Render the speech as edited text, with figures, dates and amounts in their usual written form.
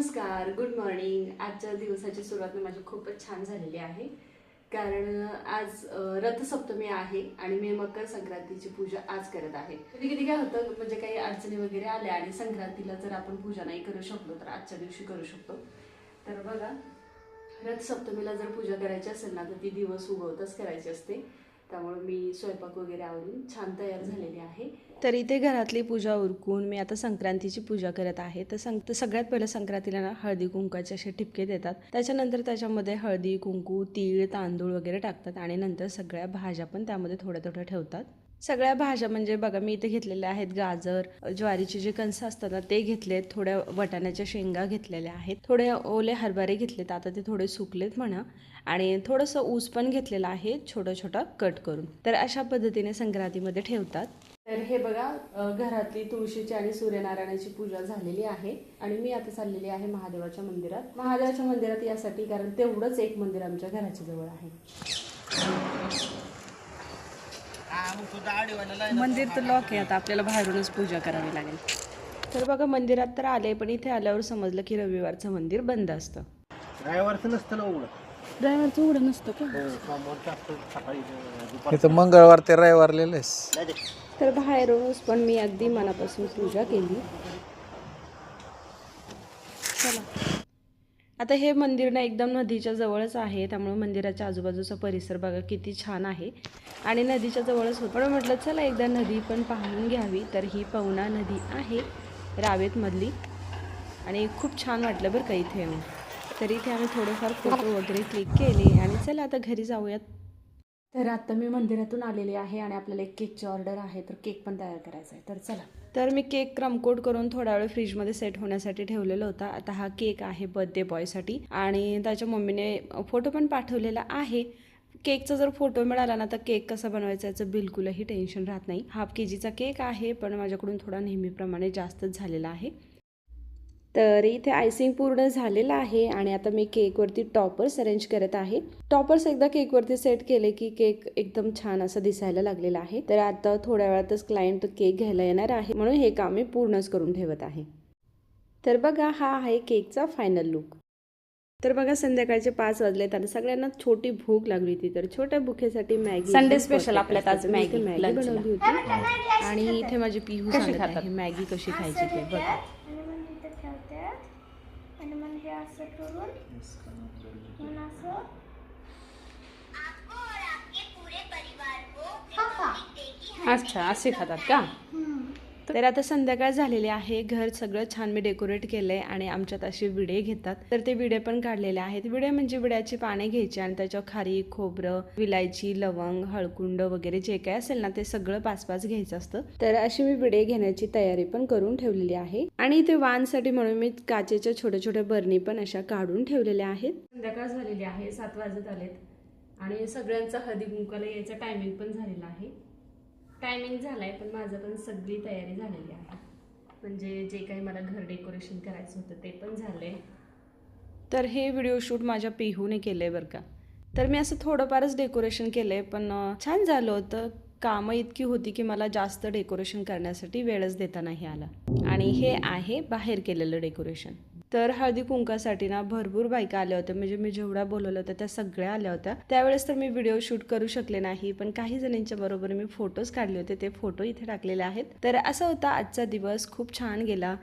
नमस्कार, good morning. आजच्या दिवसाची सुरुवात माझी खूपच छान झालेली आहे. कारण आज रथसप्तमी आहे आणि मी मकर संक्रांतीची पूजा आज करत आहे. कधी कधी काय होतं, म्हणजे काही अडचणी वगैरे आल्या आणि संक्रांतीला जर आपण पूजा नाही करू शकलो तर आजच्या दिवशी करू शकतो. तर बघा, रथसप्तमीला जर पूजा करायची असेल ना तर ती दिवस उगवताच करायची असते. त्यामुळे मी स्वयंपाक वगैरे आवरून छान तयार झालेली आहे. तर इथे घरातली पूजा उरकून मी आता संक्रांतीची पूजा करत आहे. तर सगळ्यात पहिलं संक्रांतीला ना हळदी कुंकाचे असे ठिपके देतात. त्याच्यानंतर त्याच्यामध्ये हळदी कुंकू तीळ तांदूळ वगैरे टाकतात आणि नंतर सगळ्या भाज्या पण त्यामध्ये थोड्या थोड्या ठेवतात. सगळ्या भाज्या म्हणजे बघा, मी इथे घेतलेल्या आहेत गाजर, ज्वारीचे जे कणस असतात ना ते घेतलेत, थोड्या वटाण्याच्या शेंगा घेतलेल्या आहेत, थोडे ओले हरभरे घेतलेत, आता ते थोडे सुकलेत म्हणा, आणि थोडंसं ऊस पण घेतलेलं आहे छोटं छोटं कट करून. तर अशा पद्धतीने संक्रांतीमध्ये ठेवतात. तर हे बघा, घरातली तुळशीची आणि सूर्यनारायणाची पूजा झालेली आहे आणि मी आता चाललेली आहे महादेवाच्या मंदिरात. महादेवाच्या मंदिरात यासाठी कारण तेवढंच एक मंदिर आमच्या घराच्या जवळ आहे. मंदिर तर लॉक आहे, आता आपल्याला बाहेरूनच पूजा करावी लागेल. तर बघा, मंदिरात तर आले, पण इथे आल्यावर समजलं की रविवारचं मंदिर बंद असतं. रविवारचं नसतं ना उघडं. रविवारचं उघडं नसतं का? इथं मंगळवार ते रविवार लिहिलेस. तर बाहेरूनच पण मी अगदी मनापासून पूजा केली. चला, आता हे मंदिर ना एकदम नदीच्या जवळच आहे, त्यामुळे मंदिराच्या आजूबाजूचा परिसर बघा किती छान आहे आणि नदीच्या जवळच होतं. पण म्हटलं चला एकदा नदी पण पाहून घ्यावी. तर ही पवना नदी आहे रावेतमधली आणि खूप छान वाटलं बरं का इथे येऊन. तर इथे आम्ही थोडेफार फोटो वगैरे क्लिक केले आणि चला आता घरी जाऊयात. तर आता मी मंदिरातून आलेली आहे आणि आपल्याला एक केकची ऑर्डर आहे, तर केक पण तयार करायचा आहे. तर चला, तर मी केक क्रमकोट करून थोडा वेळ फ्रीजमध्ये सेट होण्यासाठी ठेवलेला होता. आता हा केक आहे बर्थडे बॉयसाठी आणि त्याच्या मम्मीने फोटो पण पाठवलेला आहे. केकचा जर फोटो मिळाला ना तर केक कसा बनवायचा याचं बिलकुलही टेन्शन राहत नाही. हाफ KGचा केक आहे, पण माझ्याकडून थोडा नेहमीप्रमाणे जास्तच झालेला आहे. तर इथे आयसिंग पूर्ण झालेलं आहे आणि आता मी केकवरती टॉपर्स अरेंज करत आहे. टॉपर्स एकदा केकवरती सेट केले की केक एकदम छान असं दिसायला लागलेला आहे. तर आता थोड्या वेळातच क्लायंट केक घ्यायला येणार आहे, म्हणून हे काम मी पूर्णच करून ठेवत आहे. तर बघा, हा आहे केकचा फायनल लुक. तर बघा, संध्याकाळचे 5 वाजलेत आणि सगळ्यांना छोटी भूक लागली होती. तर छोट्या भुकेसाठी मॅगी, संडे स्पेशल आपल्यात आज मॅगी बनवली होती आणि इथे माझी पिहू सांगत आहे मॅगी कशी खायची ते बघा. आणि मग हे असं करून मग असं अच्छा, असे खातात का? तर आता संध्याकाळ झालेली आहे. घर सगळं छान मी डेकोरेट केलंय आणि आमच्यात असे विडे घेतात, तर ते विडे पण काढलेले आहेत. विडे म्हणजे विड्याची पाने घ्यायची आणि त्याच्यावर खारी खोबरं विलायची लवंग हळकुंड वगैरे जे काय असेल ना ते सगळं 5-5 घ्यायचं असतं. तर अशी मी विडे घेण्याची तयारी पण करून ठेवलेली आहे आणि इथे वाणसाठी म्हणून मी काचेच्या छोट्या छोट्या बरणी पण अशा काढून ठेवलेल्या आहेत. संध्याकाळ झालेली आहे, 7 वाजत आलेत आणि सगळ्यांचा हळदी कुंकवाला यायचा टायमिंग पण झालेला आहे. टायमिंग झालाय, पण माझं पण सगळी तयारी झालेली आहे. म्हणजे जे काही मला घर डेकोरेशन करायचं होतं ते पण झालंय. तर हे व्हिडिओ शूट माझ्या पिहूने केलंय बरं का. तर मी असं थोडंफारच डेकोरेशन केलंय, पण छान झालं होतं. कामं इतकी होती की मला जास्त डेकोरेशन करण्यासाठी वेळच देता नाही आला. आणि हे आहे बाहेर केलेलं डेकोरेशन. तर हळदी कुंकासाठी ना भरपूर बायका आल्या होत्या, म्हणजे मी जेवढ्या बोलवलं होत्या त्या सगळ्या आल्या होत्या. त्यावेळेस तर मी व्हिडिओ शूट करू शकले नाही, पण काही जणांच्या बरोबर मी फोटोज काढले होते, ते फोटो इथे टाकलेले आहेत. तर असा होता आजचा दिवस, खूप छान गेला.